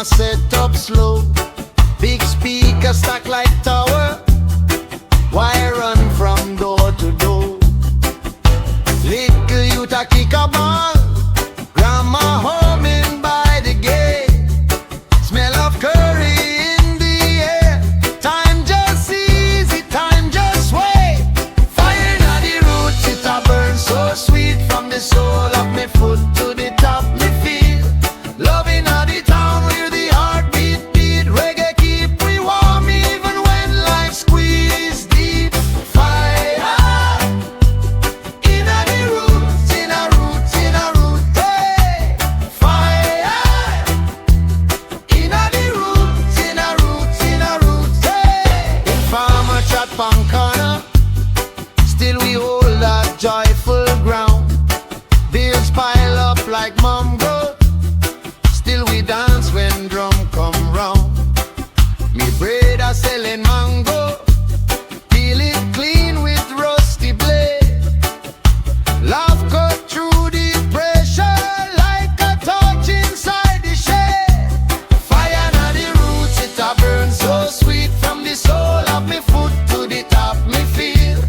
set up slow. Big speaker stack like tower. Why run from door to door? Little youth a kick a ball. Grandma home in by the gate. Smell of curry in the air. Time just easy, time just wait. Fire in the roots, it a burn so sweet. From the sole of me foot to the top me feel. Love in the town where the heartbeat beat. Reggae keep we warm even when life squeeze deep. Fire in the roots, in a roots, in a roots, hey. Fire in the roots, in a roots, in a roots, hey. In farmer chat pan corner, still we hold that joyful ground. Bills pile up like mango. Still we dance when drum come round. Me brother selling mango. Peel it clean with rusty blade. Love cut through the pressure like a torch inside the shade. Fire na the roots, it a burn so sweet. From the sole of me foot to the top me feel.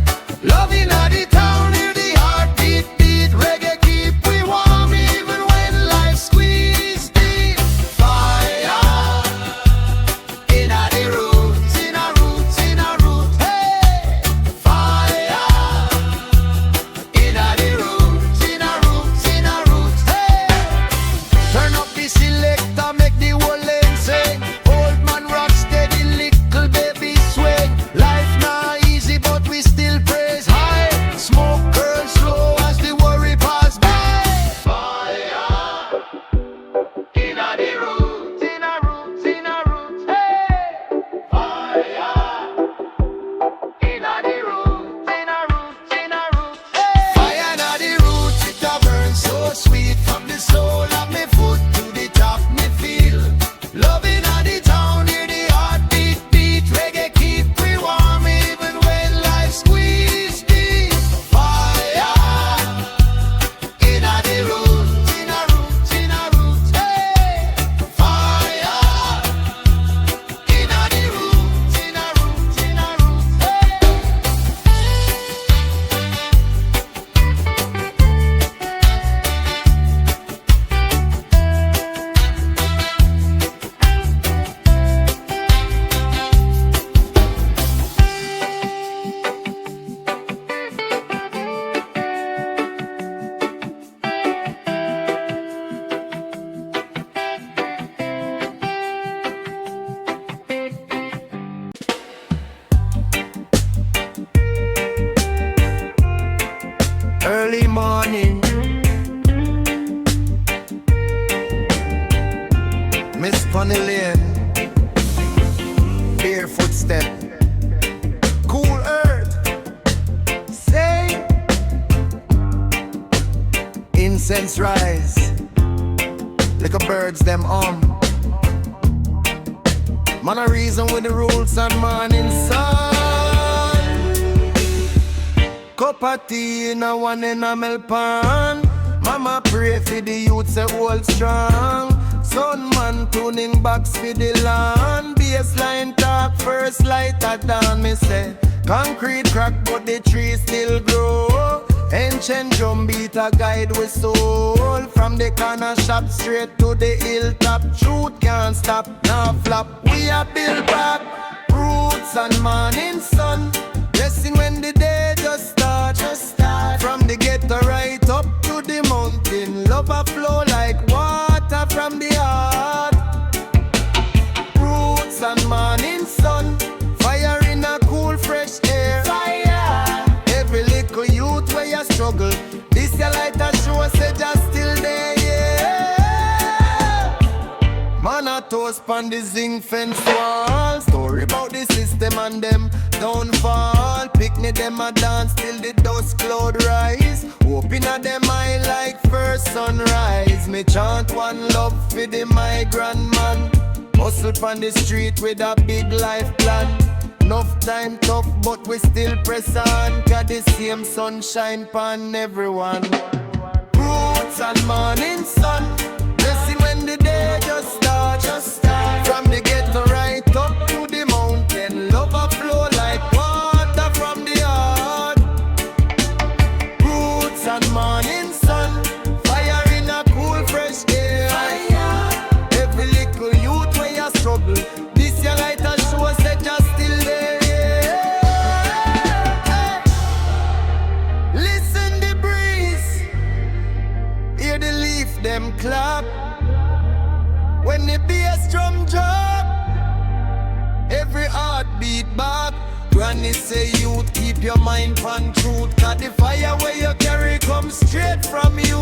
Love in the town, hear the heartbeat beat. Reggae keep we warm even when life squeeze deep. Fire in the roots, in a roots, in a roots, hey. Fire in the roots, in a roots, in a roots, hey. Turn up the selector, make the whole lane sing. Old man rock steady, little baby swing. Life not easy, but we still praise high. Smoke burn slow as the worry pass by. Fire in the roots, in a roots, in a roots, hey. Fire in the roots, in a roots, in a roots, hey. Fire in the roots, it a burn so sweet. From the sole of me foot to the top me feel. Love in the town, hear the heartbeat beat. Reggae keep we warm even when life squeeze deep. Fire in the roots, in a roots, in a roots, hey. Fire in the roots, in a roots, in a roots, early morning, Miss Funny Lane, barefoot step, cool earth, say, incense rise, like a birds them man a reason with the rules and morning sun. Cup of tea in a one enamel pan. Mama pray for the youth say hold strong. Sun man tuning box for the land. Baseline talk first light at dawn. Me say concrete crack but the tree still grow. Ancient drum beat a guide with soul. From the corner shop straight to the hilltop. Truth can't stop, now flop. We a build back roots and morning sun. Blessing when the day just start. From the ghetto right up to the mountain. Love a flow like water from the heart. Roots and morning sun. Fire in a cool fresh air. Fire. Every little youth where you struggle. This your light a show say just still there, yeah. Man a toast pon the zinc fence wall. Story about the system and them downfall. Picnic them a dance till the dust cloud rise. Hoping at them eye like first sunrise. Me chant one love for the migrant man. Hustle pon the street with a big life plan. Enough time tough but we still press on. Got the same sunshine pon everyone. Roots and morning sun. Blessing when the day just start. bass drum drop, every heartbeat back. Granny say youth, keep your mind on truth, 'cause the fire where you carry comes straight from you.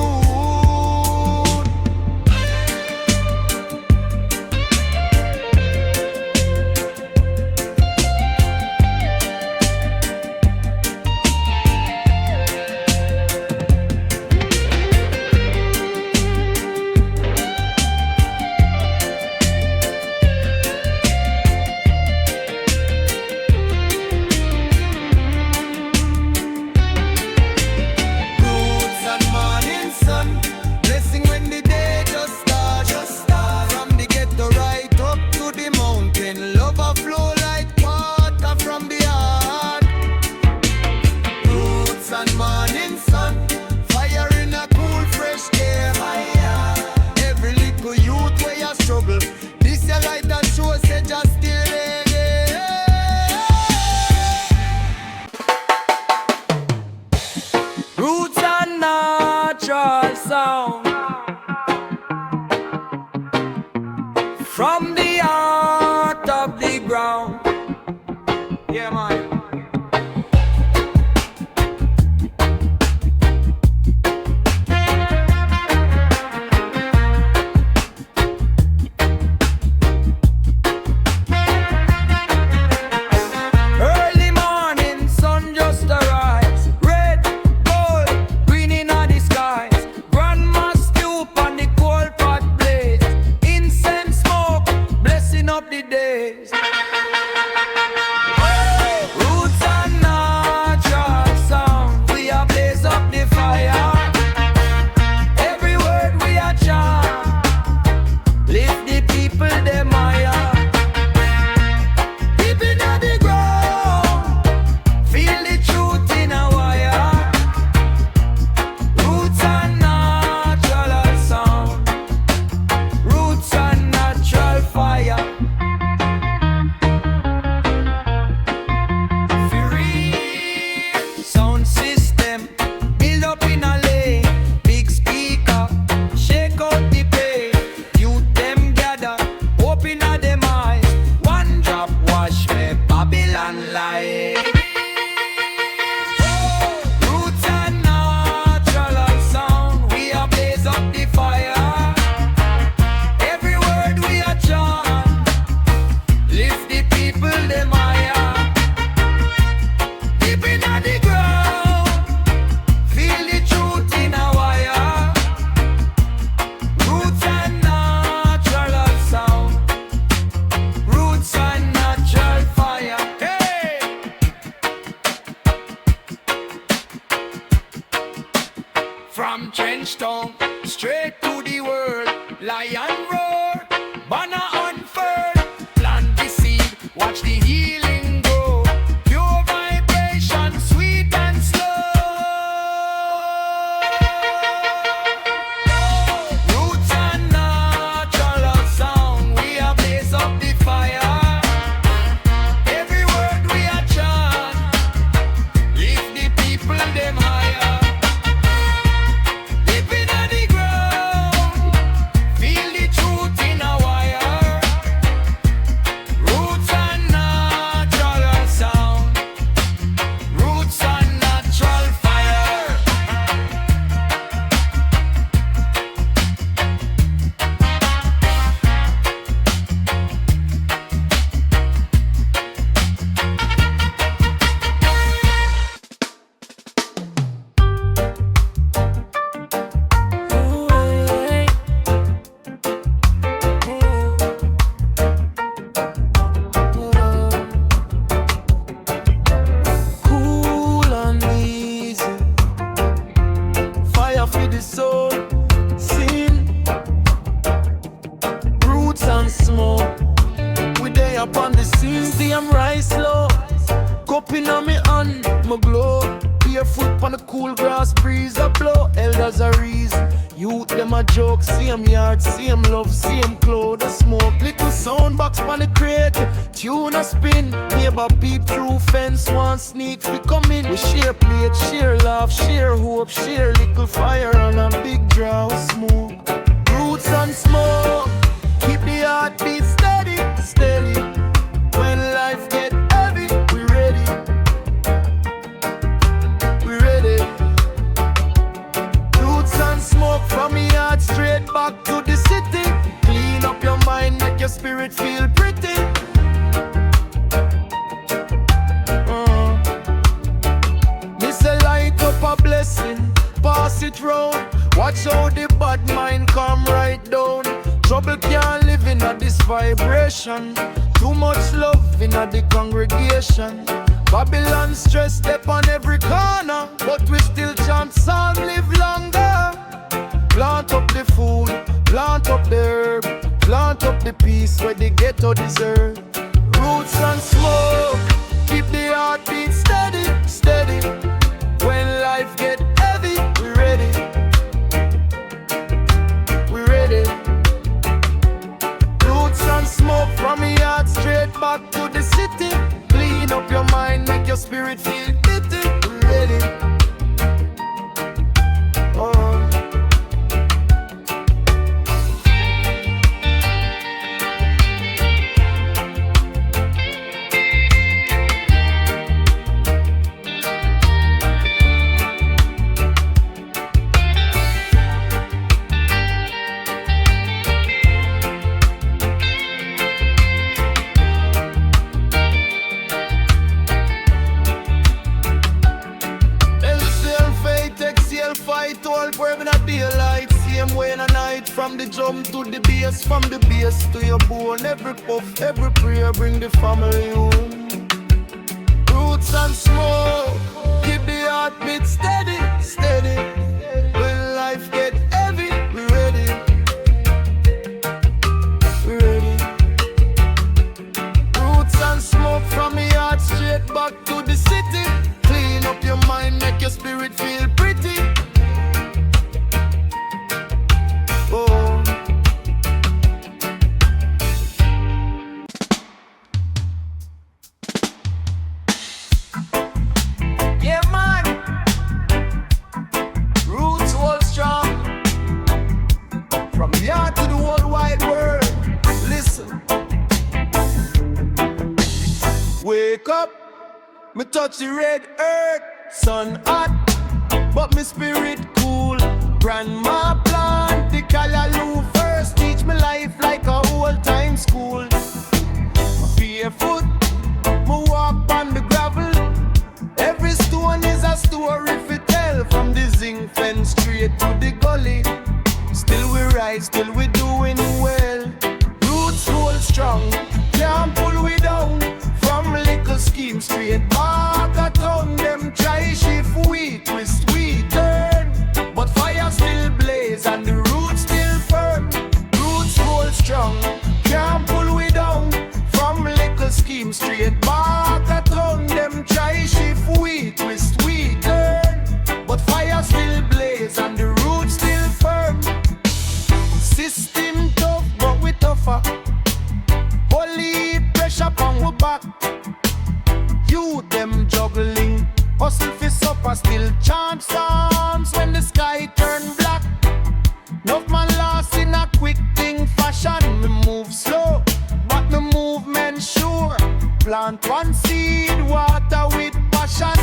Roots and natural sound from the heart of the ground. Yeah, man. From Trenchtown straight to the world, lion roar, banner unfurled, plant the seed, watch the healing grow, pure vibration, sweet and slow. Roots and natural sound, we are blaze up the fire. Every word we are chant, lift the people them higher. Up on the scene, see I'm rise slow. Cupping on me hand, my glow. Barefoot on the cool grass breeze a blow. Elders a reason, youth them a joke. See 'em yard, see 'em love, see 'em cloud a smoke. Little sound box on the crate, tune a spin. Neighbor peep through fence, one sneak fi come in. We share plate, share laugh, share hope, share little fire and a big draw of smoke. Roots and smoke, keep the heartbeat your spirit feel pretty. Miss a light up a blessing, pass it round. Watch how the bad mind come right down. Trouble can't live in a this vibration. Too much love in a the congregation. Babylon stress step on every corner, but we still chant psalm live longer. Plant up the food, plant up the herb, plant up the peace where the ghetto deserve. Roots and smoke, keep the heartbeat steady, steady. When life get heavy, we ready. We ready. Roots and smoke from the heart straight back to the city. Clean up your mind, make your spirit feel bitty. We ready. From the drum to the bass, from the bass to your bone. Every puff, every prayer bring the family home. Roots and smoke, keep the heartbeat steady, steady. When life get heavy, we ready. We ready. Roots and smoke from the heart straight back to the city. Clean up your mind, make your spirit feel pretty. Wake up, me touch the red earth, sun hot, but me spirit cool. Grandma plant the callaloo first, teach me life like a old-time school. Barefoot, me walk on the gravel. Every stone is a story fi tell, from the zinc fence straight to the gully. Still we rise, still we doing well. Roots hold strong, can't pull we down. From little scheme straight back at town, them try shift we twist we turn, but fire still blaze and the roots still firm. Roots hold strong, can't pull we down. From little scheme straight back at town, them try shift we twist we turn, but fire still blaze and the roots still firm. System tough but we tougher. Holy pressure on we back. You them juggling, hustle fi supper, still chant psalms when the sky turn black. Enough man lost in a quick thing fashion. Me move slow, but me movement sure. Plant one seed, water with passion.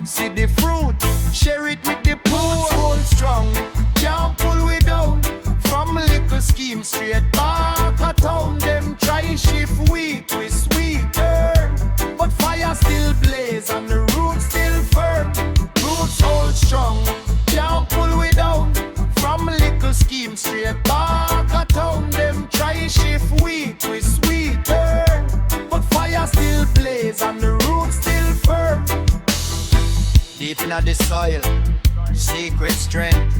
See the fruit, share it with the poor. Hold strong, can't pull we down. From little scheme straight back at town, them try shift we twist we turn, but fire still blaze and the roots still firm. Roots hold strong, can't pull we down. From little scheme straight back at town, them try shift we twist we turn, but fire still blaze and the roots still firm. Deep in the soil, secret strength.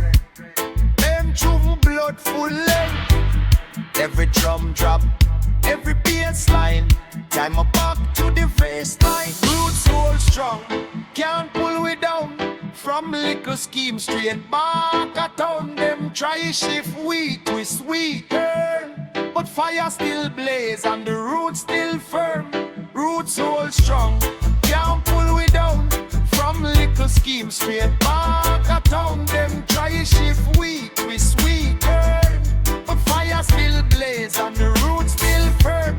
Them true blood full length. Every drum drop, every bass line. Time up back to the baseline. Roots hold strong, can't pull we down. From little scheme straight back at town, them try shift we twist we turn, but fire still blaze and the roots still firm. Roots hold strong, can't pull we down. From little scheme straight back at town, them try shift we twist we turn, but fire still blaze and the roots still firm.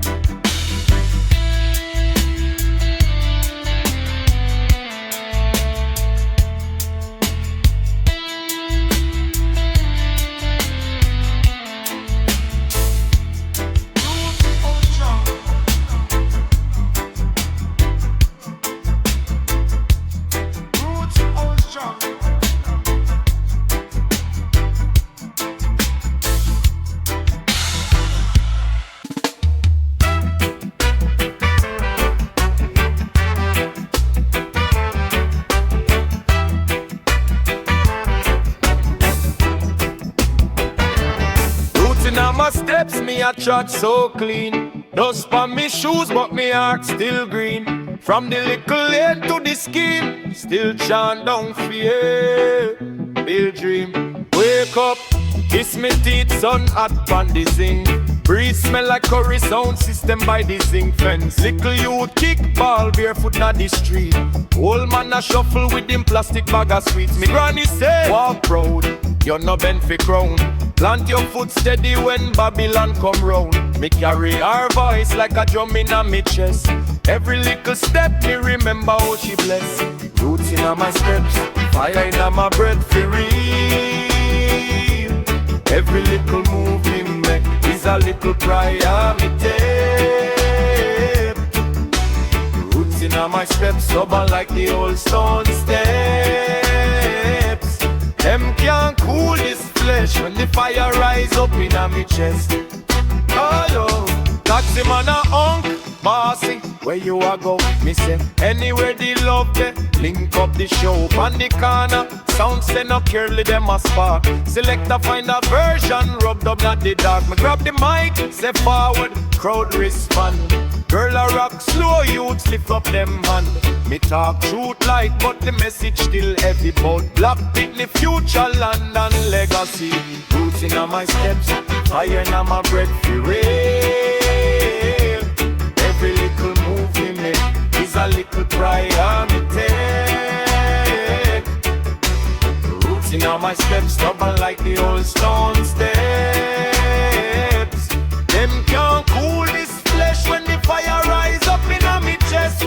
Roots steps, me a trot so clean. Dust on me shoes, but me heart still green. From the little head to the skin, still chant down fear. Build dream, wake up, kiss me teeth, sun hot pan the zinc. Breeze smell like curry, sound system by the zinc fence. Little youth kick ball barefoot na the street. Old man a shuffle with him plastic bag of sweets. Me granny say, walk proud, you're no bent for crown. Plant your foot steady when Babylon come round. Me carry her voice like a drum in a me chest. Every little step me remember how she bless. Roots in my steps, fire in my breath for real. Every little move me make is a little prayer me take. Roots in my steps, stubborn like the old stone steps. Them can't cool this flesh when the fire rise up in my chest. Oh yo, taxi man a honk, bossy, where you a go? Me say, anywhere the love there, link up the show. On the corner, sound say no carefully them a spark. Select a find a version, rubbed up not the dark. Me grab the mic, say forward, crowd respond. Girl a rock, slow youths lift up them hand. Me talk truth light, but the message still heavy. Bout black Pitney, future land and legacy. Roots in my steps, fire in my breath for real. Every little move we make is a little prayer me take. Roots in my steps, stubborn like the old stone steps. Them can't cool this flesh when the fire rise up in my chest.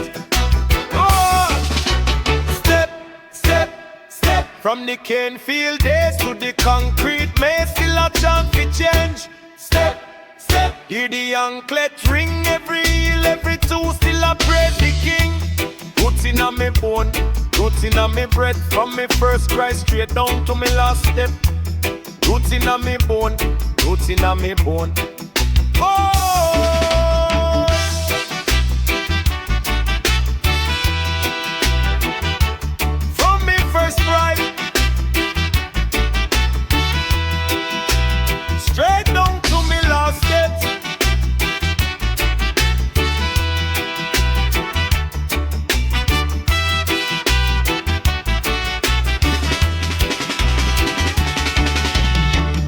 Oh! Step, step, step. From the cane field days to the concrete maze, still a chant for change. Step, step. Hear the anklet ring, every heel, every two, still a praise the king. Roots in me bone, roots in me breath. From me first cry straight down to me last step. Roots in me bone, roots in me bone. Oh! From me first cry straight down to me last step.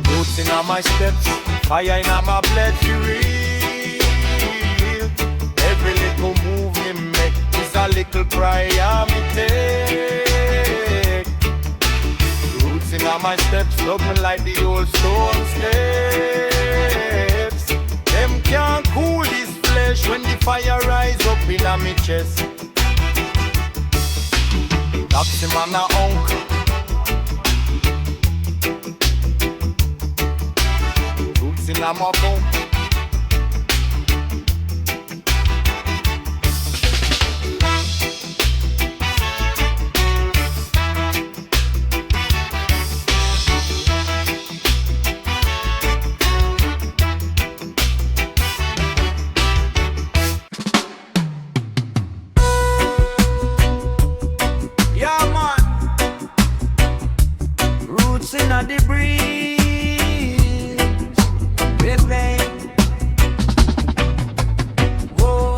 Roots in my steps, fire in my blood for real. Every little move me make is a little prayer me take. Roots in my steps, love me like the old stone steps. Them can't cool this flesh when the fire rise up in my chest. That's the man a uncle. Roots in my bone. In the breeze, baby. Whoa,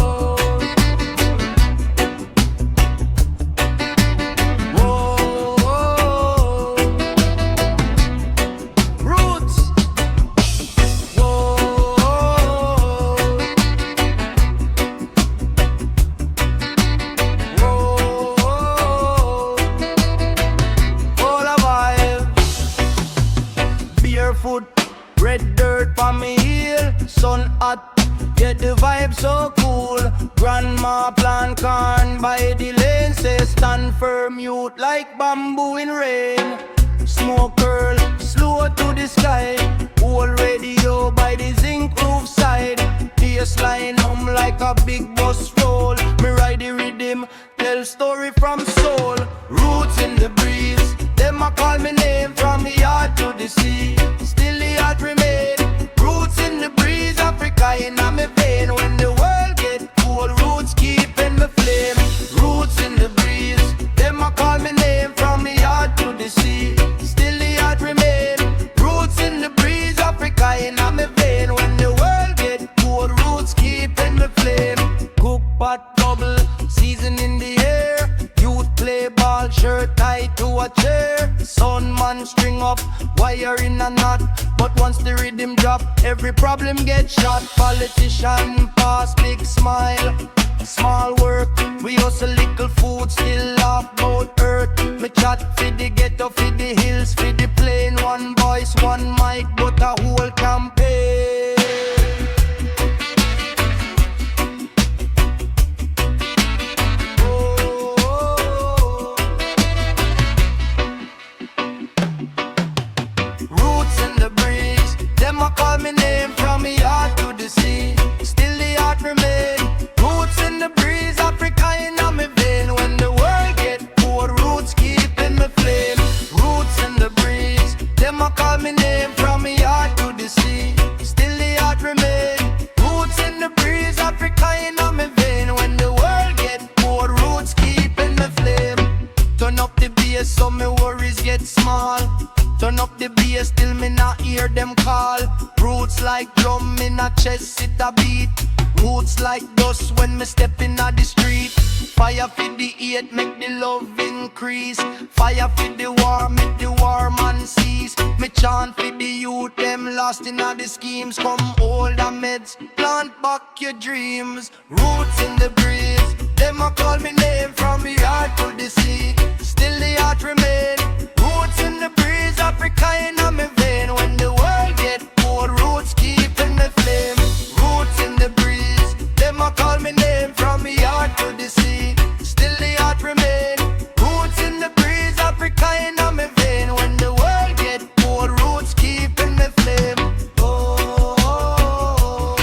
whoa, roots. Whoa, barefoot, red dirt for me heel, sun hot, get the vibe so cool. Grandma plant corn by the lane, say stand firm, youth like bamboo in rain. Smoke curl, slow to the sky, old radio by the zinc roof side. Bassline hum like a big bus roll. Me ride the rhythm, tell story from soul. Roots in the breeze, them a call me name from the yard to the sea. Still the heart remain. Roots in the breeze, Africa in my vein. When the world get cold, roots keeping me flame. Roots in the breeze, them a call me name from the yard to the sea. Still the heart remain. Roots in the breeze, Africa in drop, every problem get shot. Politician pass, big smile, small work. We hustle little food, still laugh about earth. Me chat for the ghetto, for the hills, for the plain. One voice, one mic, but a whole campaign. Roots in the breeze, them a call me name from me heart to the sea. Still the heart remain. Roots in the breeze, Africa in me vein. When the world get cold, roots keeping me flame. Roots in the breeze, them a call me name from me heart to the sea. Still the heart remain. Roots in the breeze, Africa in me vein. When the world get cold, roots keeping me flame. Turn up the bass so me worries get small. Turn up the bass till me not hear them call. Roots like drum in a chest, it a beat. Roots like dust when me step in the street. Fire for the hate, make the love increase. Fire for the war, make the war man cease. Me chant for the youth, them lost in the schemes. Come hold the meds, plant back your dreams. Roots in the breeze, them a call me name from the heart to the sea. Still the heart remain. Roots in the breeze, Africa in me vein. When the world get cold, roots keeping the flame. Roots in the breeze, them a call me name from me heart to the sea. Still the heart remain. Roots in the breeze, Africa in me vein. When the world get cold, roots keeping the flame. Oh, oh, oh,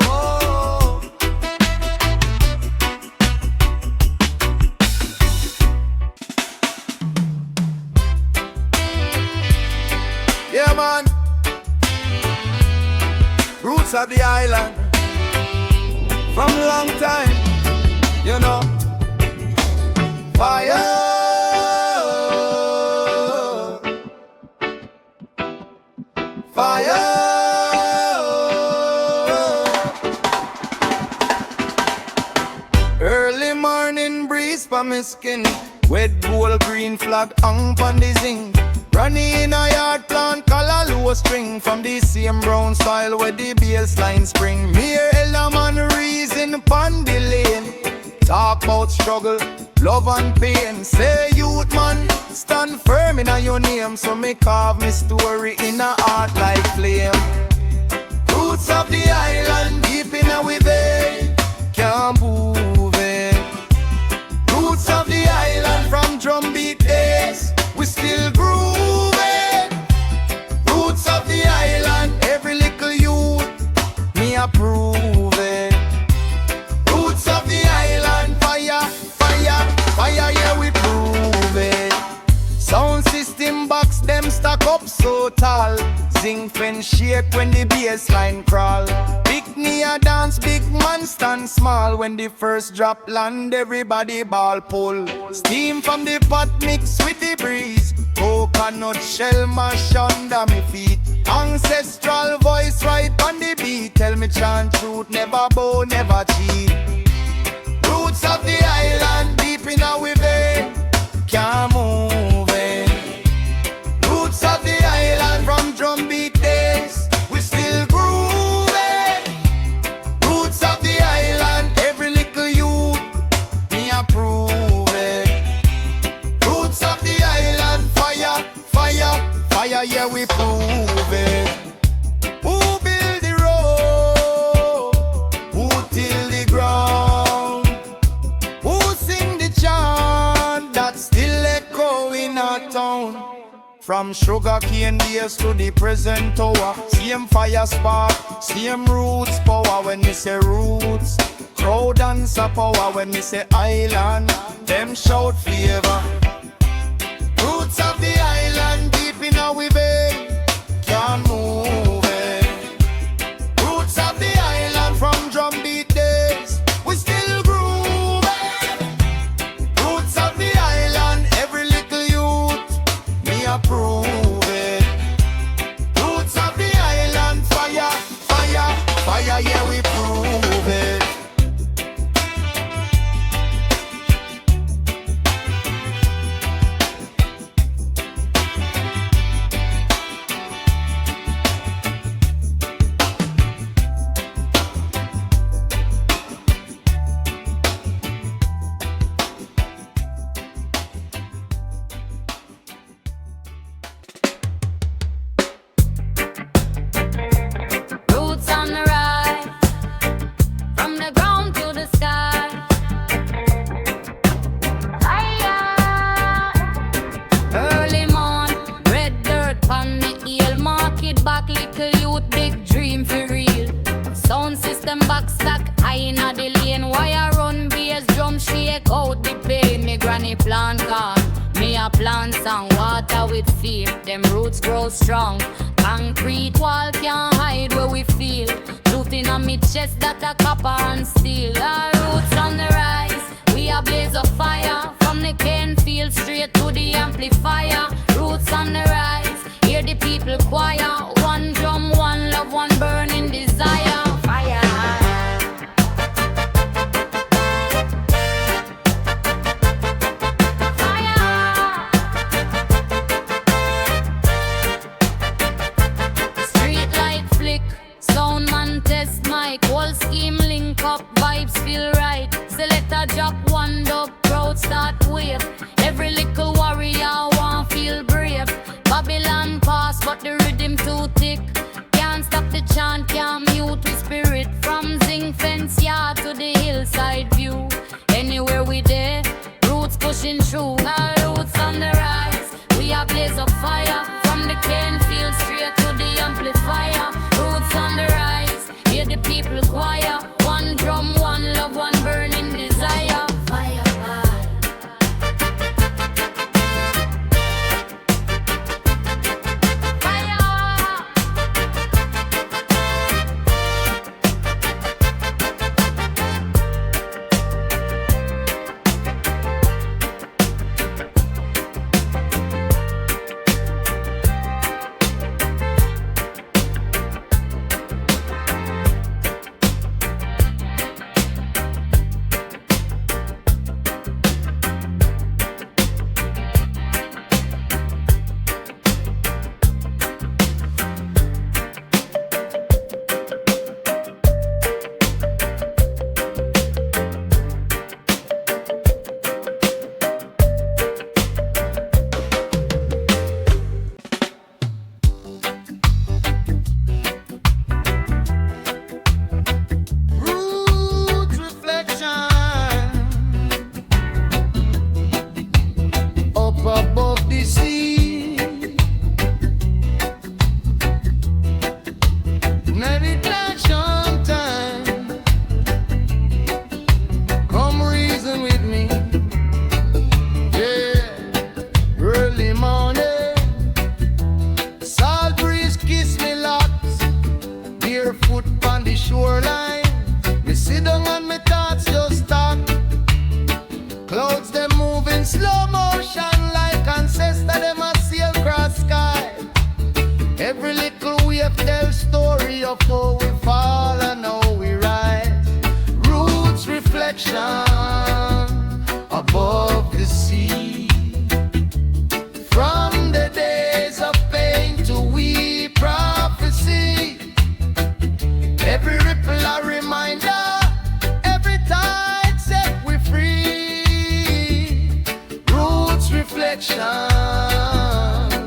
oh. Yeah, man. Roots of the island from a long time, you know. Fire, fire. Early morning breeze for my skin. Wet gold green flag hung pon the zinc. Running in a yard plant color low string. From the same brown soil where the baseline spring. Mere man reason pon the lane. Talk about struggle, love and pain. Say youth man, stand firm in your name. So me carve me story in a heart like flame. Roots of the island deep in our vein. Can't move it. Roots of the island from drum beat days. We still grooving. Roots of the island, every little youth, me approve it. Roots of the island, fire, fire, fire, yeah we prove it. Sound system box, them stack up so tall. Zinc fen shake when the bass line crawl. Big knee a dance, big man stand small. When the first drop land, everybody ball pull. Steam from the pot mix with the breeze. Coconut shell mash under me feet. Ancestral voice right on the beat. Tell me chant truth, never bow, never cheat. Roots of the island, deep in our vein. Can't move it. Roots of the island from drum beat days. We still grooving. Roots of the island, every little youth, me approve it. Roots of the island, fire, fire, fire, yeah we prove it. Who build the road? Who till the ground? Who sing the chant that still echo in our town? From sugar cane days to the present hour. Same fire spark, same roots power. When we say roots, crowd and power. When we say island, them shout flavor. Roots of the island deep in our vein. Can't move it. Roots of the island from drum beat days. We still grooving. Roots of the island, every little youth, me approve it. Roots of the island, fire, fire, fire, yeah we prove it. fire with fear. Them roots grow strong. Concrete wall can't hide where we feel. Truth in on me chest that a copper and steel. Our roots on the rise. We a blaze of fire. From the cane field straight to the amplifier. Roots on the rise. Hear the people choir. One drum, one love, one burning desire. Fire. Sound man test mic, whole scheme link up, vibes feel right. Select a drop, one dub, crowd start wave. Every little warrior want feel brave. Babylon pass, but the rhythm too thick. Can't stop the chant, can't mute with spirit. From zinc fence yard to the hillside view. Anywhere we there, roots pushing through. Our roots on the rise, we are blaze of fire. From the cane field straight to the amplifier. Roots on the rise, hear the people choir. One drum, one love, one burning desire. Fire, fire.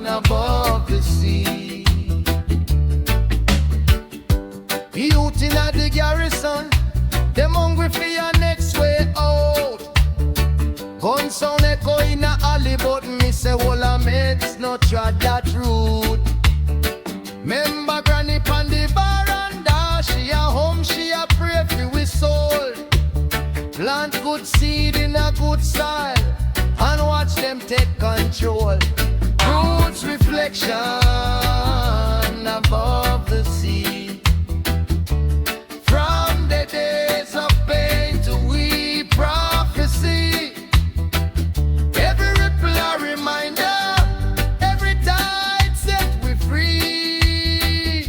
Above the sea. Youth in the garrison, them hungry for your next way out. Gun sound echo in a alley, but me say all a meds no tread that route. Remember granny pan the veranda, she a home, she a pray for we soul. Plant good seed in a good soil, and watch them take control. Roots reflection above the sea. From the days of pain to we prophecy. Every ripple a reminder, every tide set we free.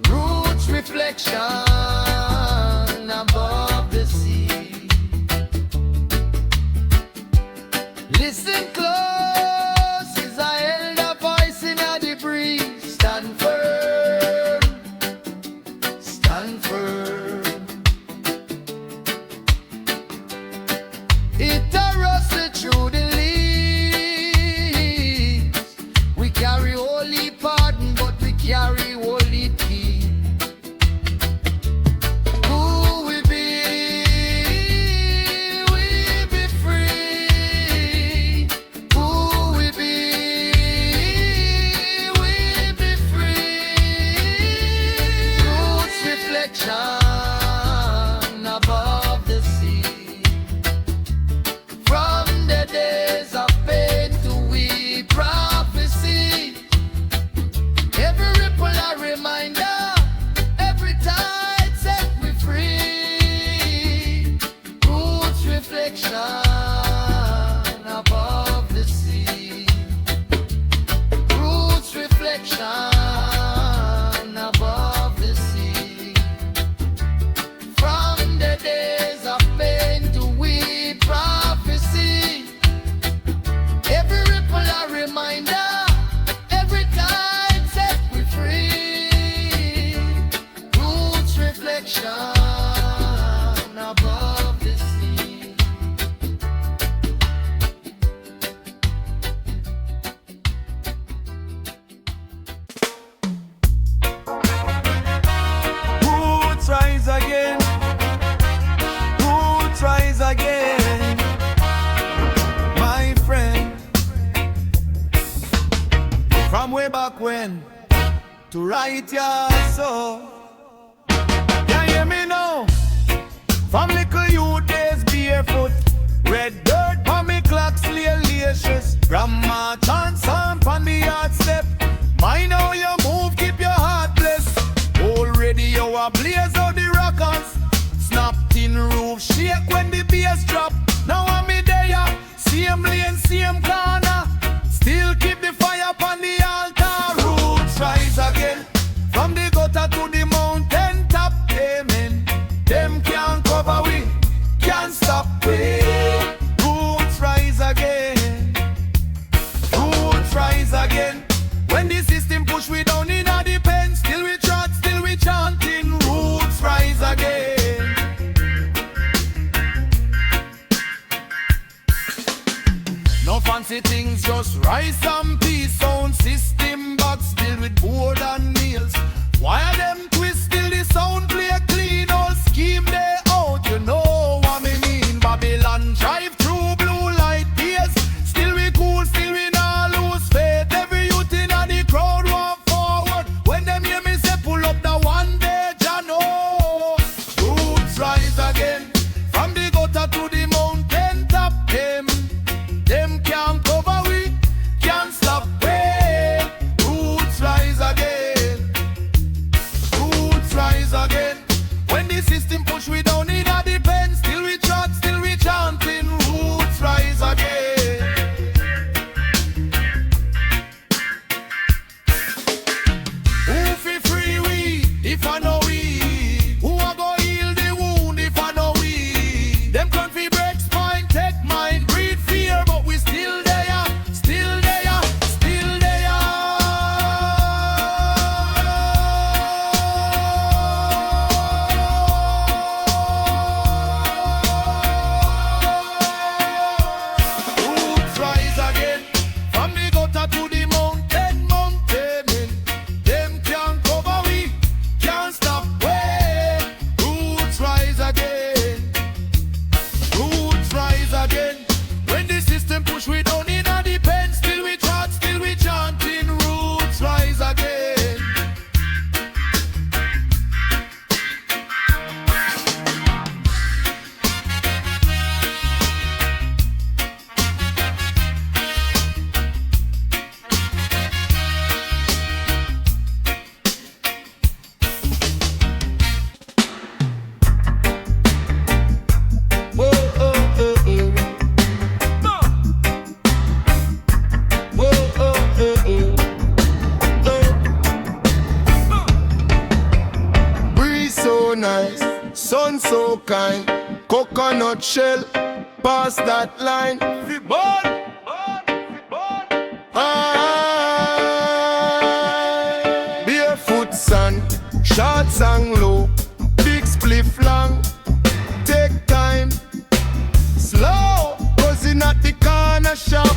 Roots reflection above the sea. Listen close, is a elder voice in the from way back when to right ya so. Can you hear me now? From little youth days barefoot, red dirt on me clocks lay laces. Grandma chant song on the yard step. Mind how you move, keep your heart blessed. Old radio a blaze out the rockers. Snap tin roof shake when the bass drop. Now I'm me there, same lane, same corner. Still keep the fire upon the altar. Roots rise again, from the gutter to the mountain top. Amen. Them can't cover we, can't stop we. Roots rise again. Roots rise again. When the system push we down in a the pen, still we chant, still we chanting. Roots rise again. No fancy things, just rice and peas. Sound system box filled with board and nails. Why are them twist till the sound play clean? All scheme they out, you know what me mean. Babylon drive through blue light days. Still we cool, still we not lose faith. Every youth in the crowd walk forward. When them hear me say pull up the one day, ya know. Roots rise again, from the gutter to the mountain top. Them can't cover we, can't stop we. Roots rise again. Roots rise again. When the system push we down in a the pen, still we chant, still we chanting. Roots rise again. Who fi free we if I know we? Who a go heal the wound if I know we? Them can fi break spine, take mine, breed fear, but we still there, still there, still there. Roots rise again, from the gutter to the mountain, mountain. Them can't cover we, can't stop we. Roots rise again. Roots rise again. When the system push we down in a the pen, still we chant, still we chanting. Roots rise again. Whoa, oh, oh, oh. Whoa, oh, oh, oh. Breeze so nice, sun so kind. Coconut shell, past that line. Barefoot sand, shorts and low, big spliff long. Take time, slow, buzzing at the corner shop.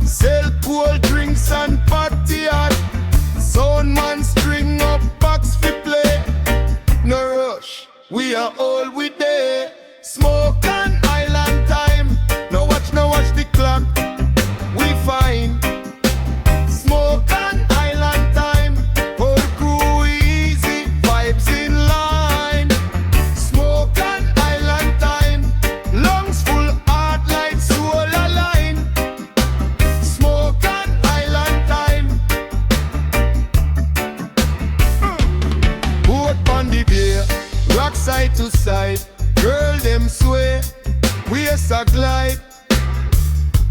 Sell cold drinks and party hard. Sound man string up box fi play. No rush, we are all with there. Smoke and island time. No watch the clock. We fine. Smoke and island time. Whole crew easy, vibes in line. Smoke and island time. Lungs full, heart light, soul align. Smoke and island time. Boat on the beer, rock side to side. Girl them sway, waist a glide.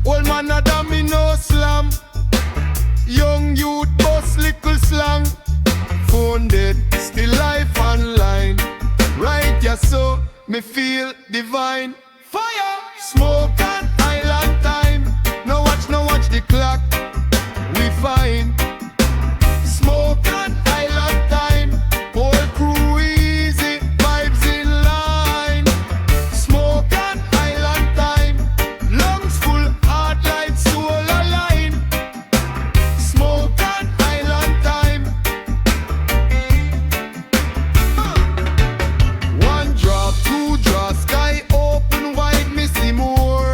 Old man a domino slam. Young youth boss little slang. Phone dead, still life online. Right ya so, me feel divine. Fire! Smoke and island time. No watch the clock. We fine. Smoke and island time. Whole crew easy, vibes in line. Smoke and island time. Lungs full, heart light, soul align. Smoke and island time. One drop, two draw, sky open wide, me see more.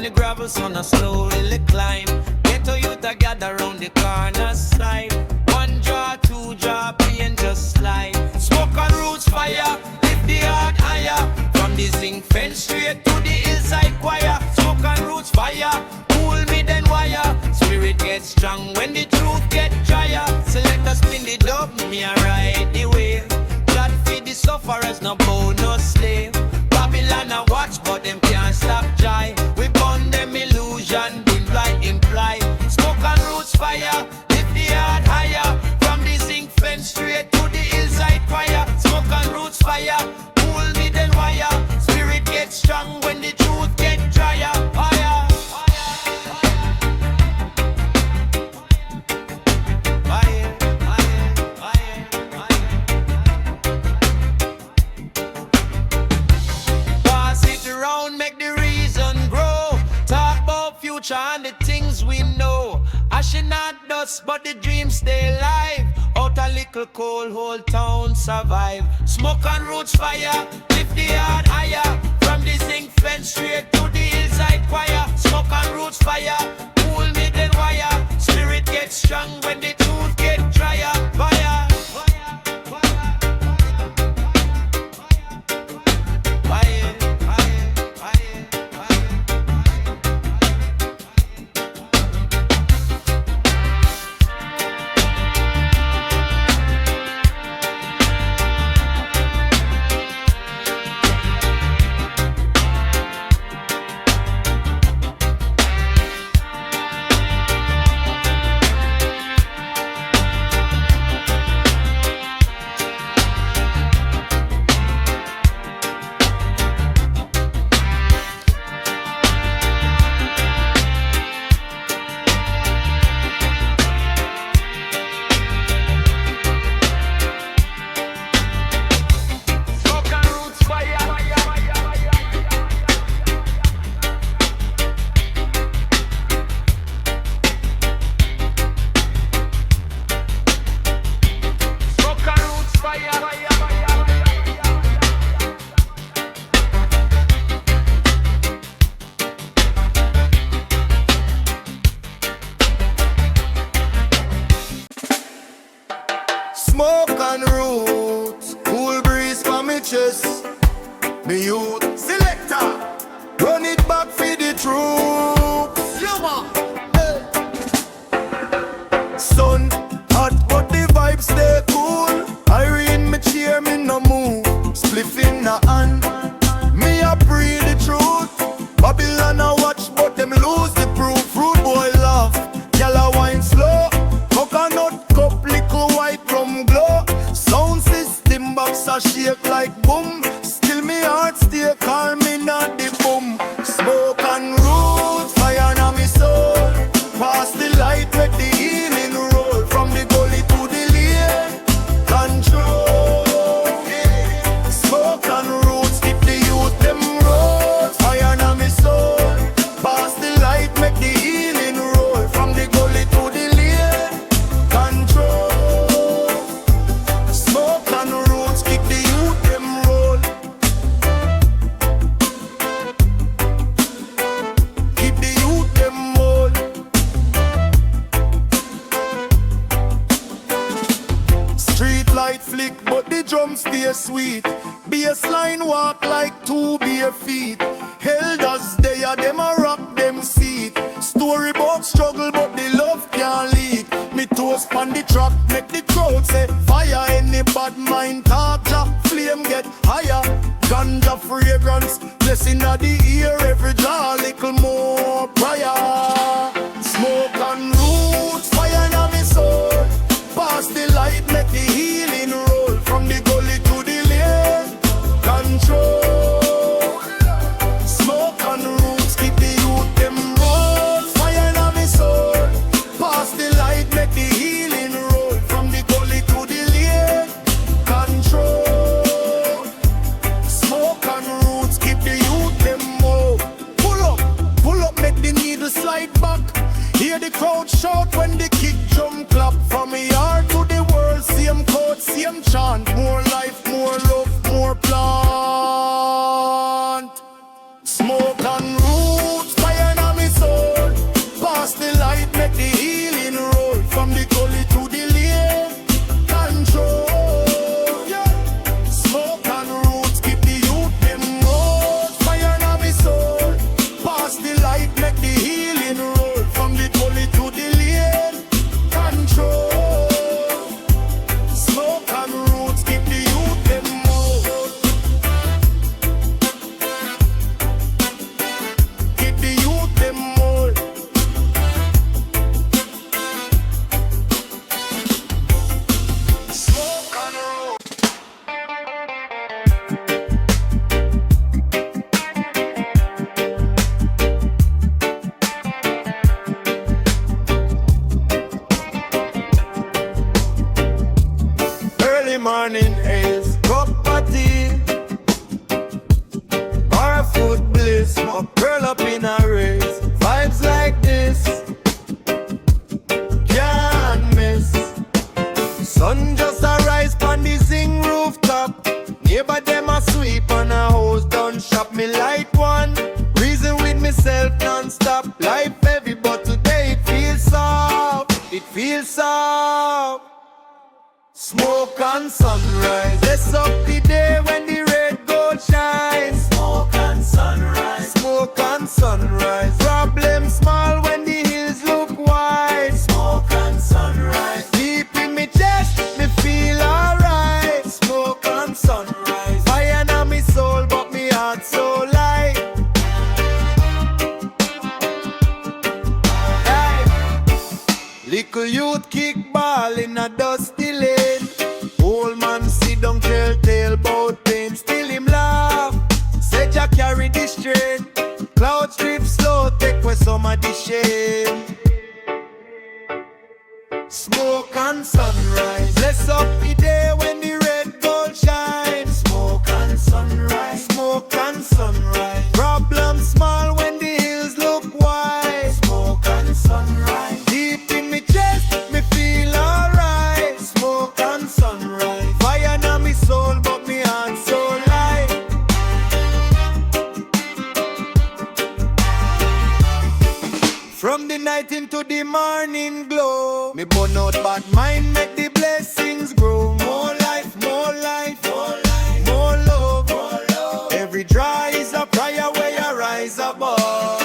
the gravel, so I slowly climb. Get to you to gather round the corner side. One draw, two draw, pain just slide. Smoke and roots fire, lift the heart higher. From the zinc fence straight to the hillside choir. Smoke and roots fire, cool me then wire. Spirit gets strong when the truth get drier. Select a spin the dub, me a ride the wave. God feed the sufferers, no bow, no slave. Babylon a watch, but them can't stop joy. We burn them illusion, imply. Smoke and roots fire, lift the heart higher. From the zinc fence straight to the hillside choir. Smoke and roots fire, cool me then wire. Spirit gets strong when the truth get drier. Fire. Pass it around, make the reason grow. Talk about future and the things we know. Ashes not dust, but the dreams stay alive. Out a little cold, whole town survive. Smoke and roots fire, lift the heart higher. From the zinc fence straight to the hillside choir. Smoke and roots fire, cool me then wire. Spirit gets strong when the truth get drier. Fire. Smoke and roots, cool breeze for me chest. Me youth selector, run it back for the troops. Hey. Sun hot but the vibes stay cool. I in me chair, me no move. Spliff in a hand, me a breathe the truth. Babylon a watch but them lose the proof. Rude boy laugh, gyal a wine slow. Coconut cup, little white rum glow. Sound system box a shake like boom. Still me heart stay calm, me not the boom. Smoke and roots, fire na me soul. Pass the light, make the healing roll. From the gully to the lane, control. Smoke and roots, keep the youth them roll. Fire na me soul. Pass the light, make the healing roll. From the gully to the lane, control. Smoke and roots, keep the youth them roll. Keep the youth them roll. Street light flick, but the drums stay sweet. Bassline walk like 2 bare feet. Elders they are them a rock them seat. Story about struggle, but the love can't leak. Me toast on the track, make the crowd say fire. Any bad mind talk, ja, flame get higher. Ganja fragrance, blessing of the ear. Every jaw little more prior. Smoke and roots, fire na me soul. Pass the light, make the healing roll. From the gully to the lane, control. Smoke and roots, keep the youth them roll. Fire na me soul. Pass the light, make the healing roll. From the gully early morning haze, cup of tea, barefoot bliss, or curl up in a race. Vibes like this, can't miss. Sun just a rise pon the zing rooftop. Neighbor them a sweep and a house done shop. Me light one, reason with myself non-stop. Life heavy but today it feels soft. It feels soft. Smoke and sunrise, bless up the day when the red gold shines. Smoke and sunrise, smoke and sunrise. Problem small when the hills look wide. Smoke and sunrise, deep in me chest, me feel alright. Smoke and sunrise, fire in me soul but me heart so light. Hey. Little youth kick ball in a dusty lane. Old man sit down tell tale about pain. Still him laugh, said ya carry this train. Clouds drift slow, take away some of the shame. Smoke and sunrise, bless up the day when the red gold shines. Smoke and sunrise, smoke and sunrise. Problem small when the hills look wide. Smoke and sunrise, deep in me chest, me feel alright. Smoke and sunrise, fire in me soul but me heart so light. From the night into the morning glow, me burn out bad mind, make the blessings grow. More life, more life, more life, more love, more love. Every draw is a prayer where you rise above.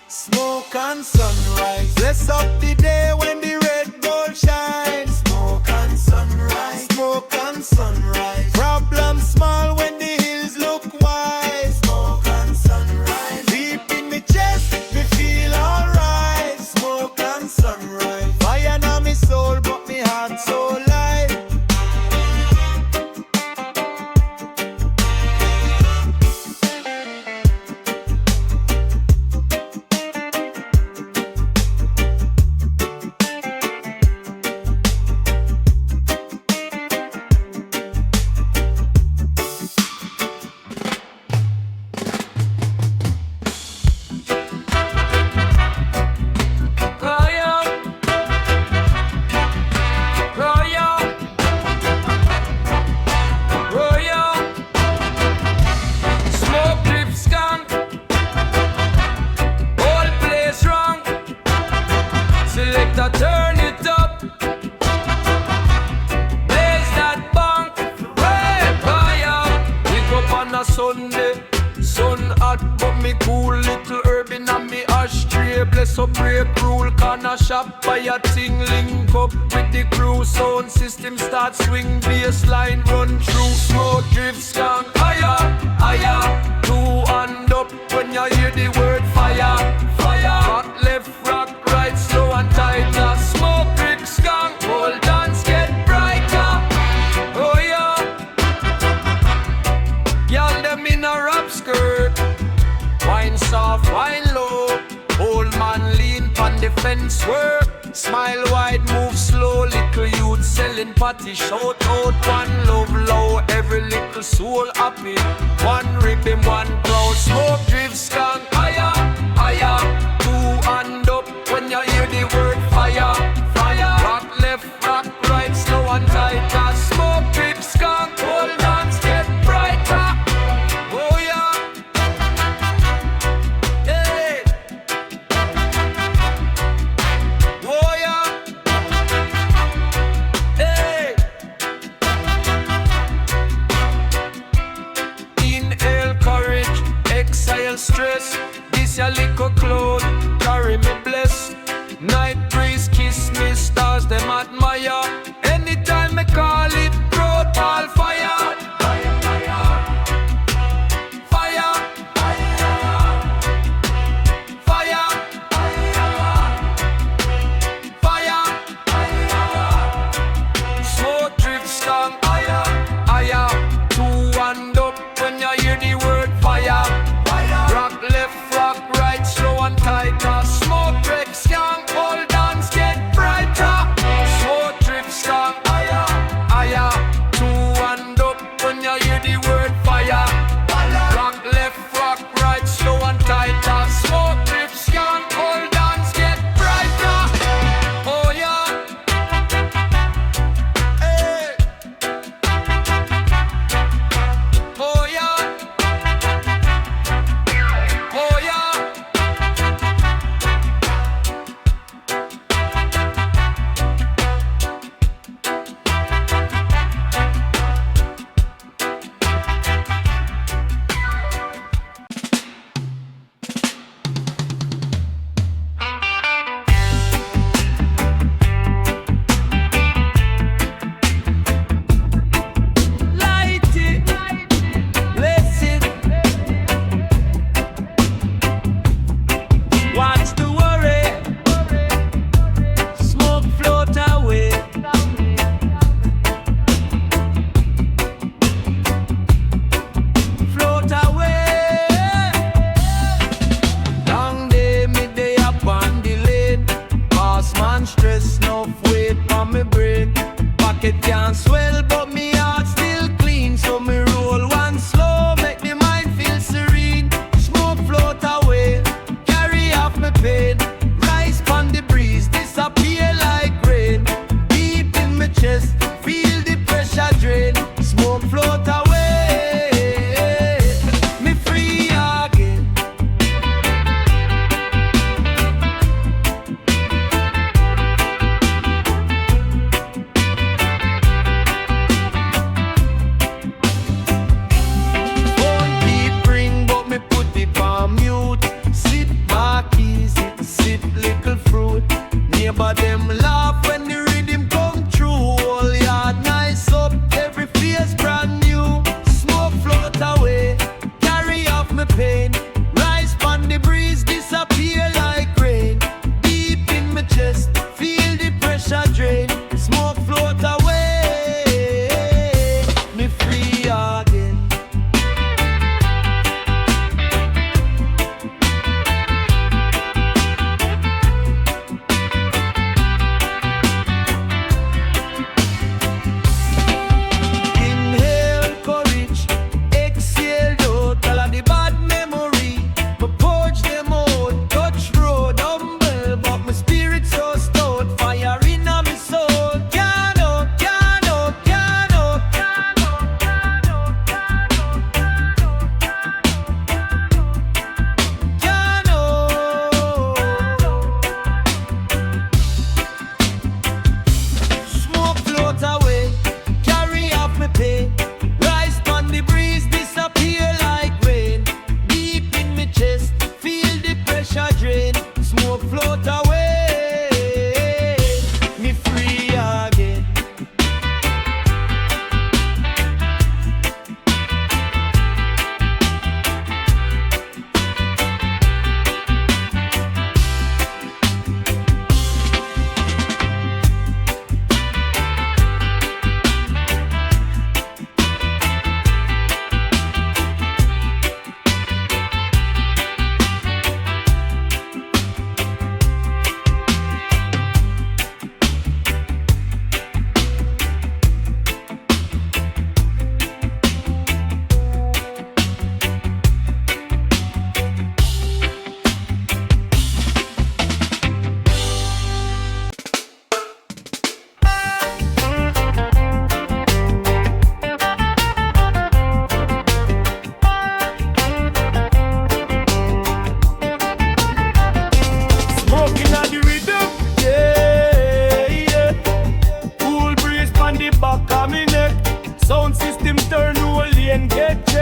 Smoke and sunrise, bless up the day when the red gold shines. Smoke and sunrise, smoke and sunrise. Problem small when the hills look wide. Smoke and sunrise, deep in me chest, me feel alright. Smoke and sunrise, fire in me soul but me heart so light. Turn it up, blaze that bunk, red fire. Wake up on a Sunday, sun hot but me cool. Little herb in a me ashtray. Bless up break rule, corner shop by a ting. Link up with the crew, sound system start swing. Bassline run through, smoke drift skunk. Higher, higher, two hand up when you hear the word fire. Fire, rock left, rock right, slow and tighter. Smoke drip skunk, whole dance get brighter. Oh yeah, y'all them in a rap skirt. Wine soft, wine low. Old man lean pon the fence work. Smile wide, move slow. Little youth selling patty. Shout out one love low. Every little soul happy. One rhythm, one crowd. Smoke drift skunk. Higher, higher. Two hand up when you hear the word fire. Fire. Rock left, rock right, slow and tighter. Smoke drift skunk. Whole dance get brighter. Oh yeah. Hey. Oh yeah. Hey. Inhale courage, exhale stress. This your little cloud, carry me blessed. Night breeze kiss me, stars them admire. Anytime me call it road ball fire. Fire, fire, fire, fire, fire. Smoke drift skunk, higher, higher. Two hand up when you hear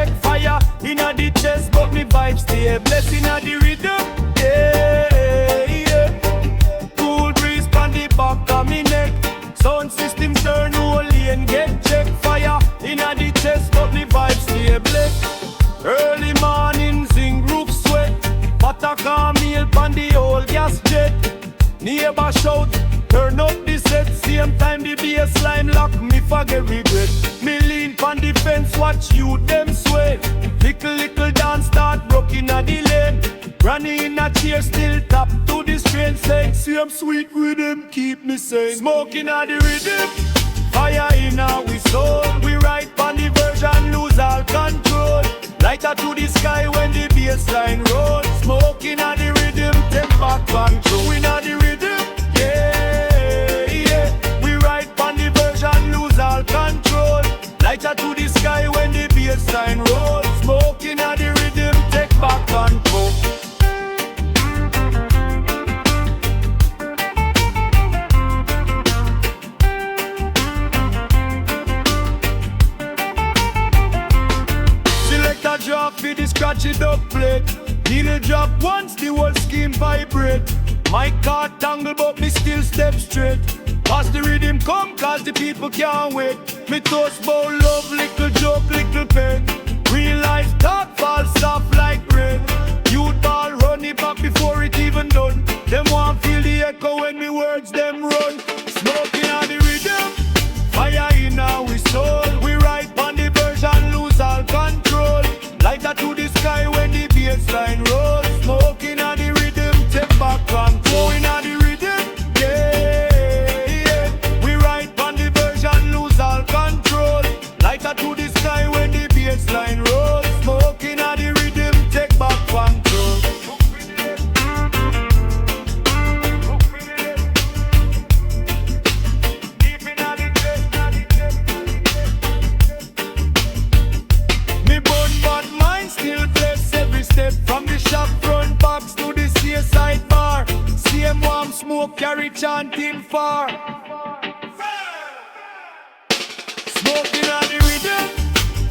check fire inna the chest, but me vibes stay blessed inna the rhythm. Yeah, yeah. Cool breeze pon the back of me neck. Sound system turn holy and get check fire inna the chest, but me vibes stay blessed. Early morning zinc roof sweat, Pataka meal pon the old gas jet. Neighbor shout, turn up the set. Same time the bassline lock, me forget regret. Me lean pon the fence, watch you them sweat. Little dance start broke inna the lane. Granny in a chair still tap to the strain, saying same sweet rhythm keep me sane. Smoking at the rhythm, fire in our soul. We ride pon the version, lose all control. Lighter to the sky when the bassline rolls. Smoking at the rhythm, take back control. In a the rhythm, yeah, yeah. We ride pon the version, lose all control. Lighter to the sky when the bassline rolls. Smoking at the rhythm, take back control. Drop for the scratch it up plate. Needle drop once, the whole scheme vibrate. My car tangle but me still step straight. Pass the rhythm come cause the people can't wait. Me toast bow love, little joke, little pain. Real life talk falls soft like rain. Youth ball run it back before it even done. Them want feel the echo when me words them run. Smoking on the rhythm, fire in our soul. We ride on the version, lose all control. Lighter to the sky when the bassline rolls. Smoking on the rhythm, take back control. In on the rhythm, yeah, yeah. We ride on the version, lose all control. Lighter to the sky when the bassline rolls. Smoking on the rhythm, take back control. Deep in the chest, me burn bad mind, still bless every step. From the shop front box to the seaside bar. Same warm smoke carry chanting far. Smoking on the rhythm,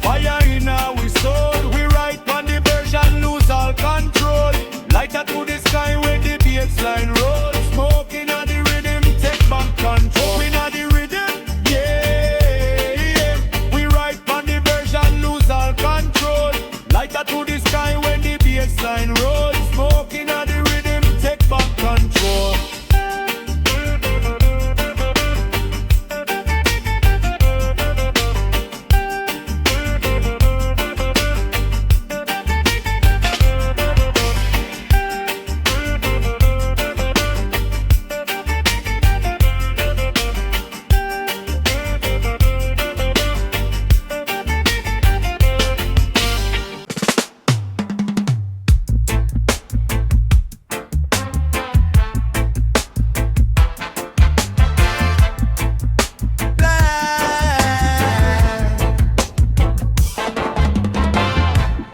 fire in our soul. We ride on the version, lose all control. Lighter to the sky when the bassline rolls. Smoking on the rhythm, take back control. We on the rhythm, yeah, yeah. We ride on the version, lose all control. Lighter to the sky when the bassline rolls. Smoking on the rhythm, take back control.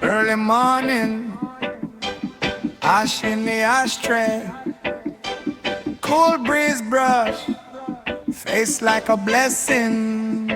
Early morning, ash in the ashtray. Cool breeze brush, face like a blessing.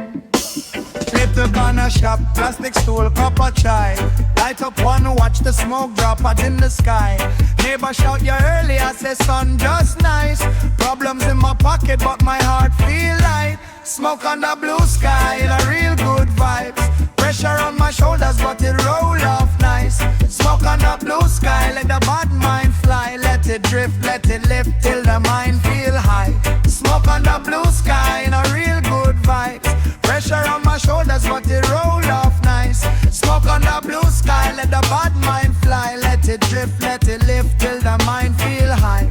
Little corner shop, plastic stool, cup of chai. Light up one, watch the smoke drop out in the sky. Neighbor shout you early, I say son just nice. Problems in my pocket but my heart feel light. Smoke on the blue sky, a real good vibes. Pressure on my shoulders but it roll off nice. Smoke on the blue sky, let the bad mind fly. Let it drift, let it lift till the mind feel high. Smoke on the blue sky, a real good vibes. Pressure on my shoulders but it roll off nice. Smoke on the blue sky, let the bad mind fly. Let it drift, let it lift till the mind feel high.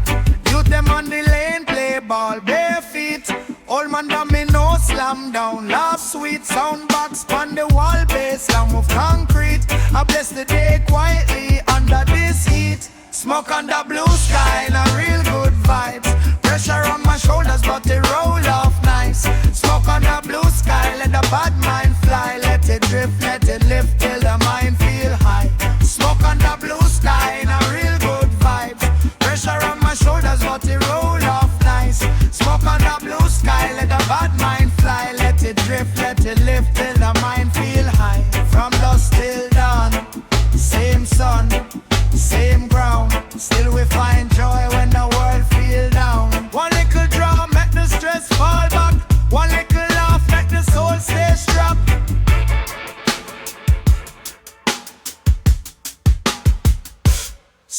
Youth them on the lane, play ball bare feet. Old man domino slam down, laugh sweet. Sound box on the wall, bass slam of concrete. I bless the day quietly under this heat. Smoke on the blue sky, a real good vibes. Pressure on my shoulders but it roll off nice. Smoke on the blue sky, let the bad mind fly. Let it drift, let it lift till the mind feel high. Smoke on the blue sky, a real good vibes. Pressure on my shoulders but it roll off nice. Smoke on the blue sky, let the bad mind fly. Let it drift, let it lift till the mind feel high. From dusk till dawn.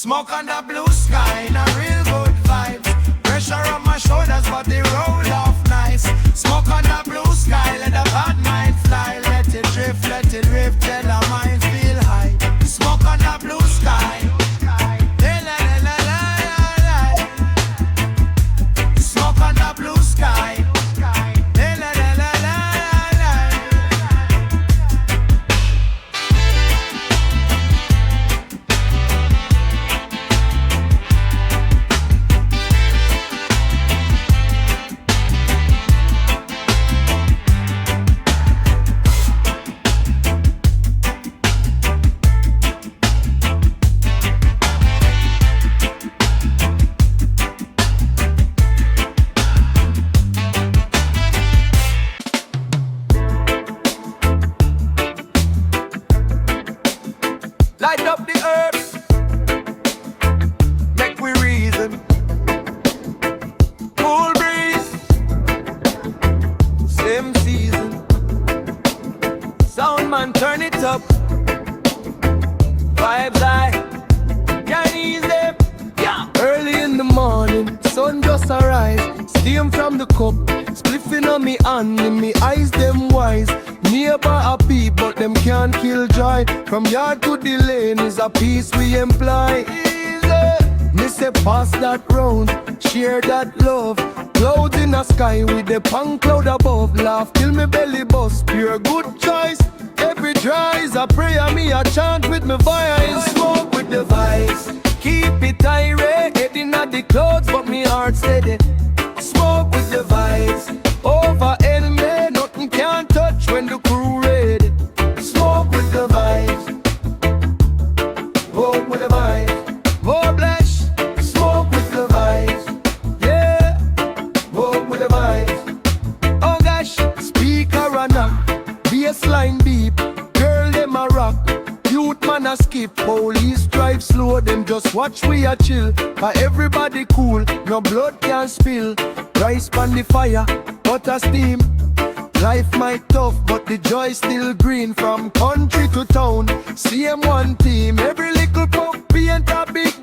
Smoke on the blue sky, in a real good vibes. Pressure on my shoulders, but they roll off nice. Smoke on the blue sky, let the bad mind fly. Let it drift, let it rip, till our minds feel high. Smoke on the blue sky. Smoke on the blue sky. Light up the earth, make we reason. Cool breeze, same season. Sound man, turn it up. Vibes high, can't ease them. Yeah. Early in the morning, sun just arise. Steam from the cup, spliffing on me hand, in me eyes them wise. Neighbor a peep, but them can't kill joy. From yard to the lane is a piece we employ. Easy. Me say pass that round, share that love. Clouds in the sky with the punk cloud above. Laugh till me belly bust, pure good choice. Every try is a prayer, me a chant with me voice. Smoke with the vibes, keep it irate. Heading at the clouds, but me heart steady. Smoke with the vibes, over enemy, nothing can touch when the crew ready. Smoke with the vibes, smoke with the vibes, more bless. Smoke with the vibes, yeah, smoke with the vibes. Oh gosh, speaker a knock, bassline beep, girl them a rock. Youth man a skip, police drive slow, them just watch we a chill. Everybody cool, no blood can spill. Rice pan the fire, butter steam. Life might tough, but the joy still green. From country to town, same one team. Every little puff paint a big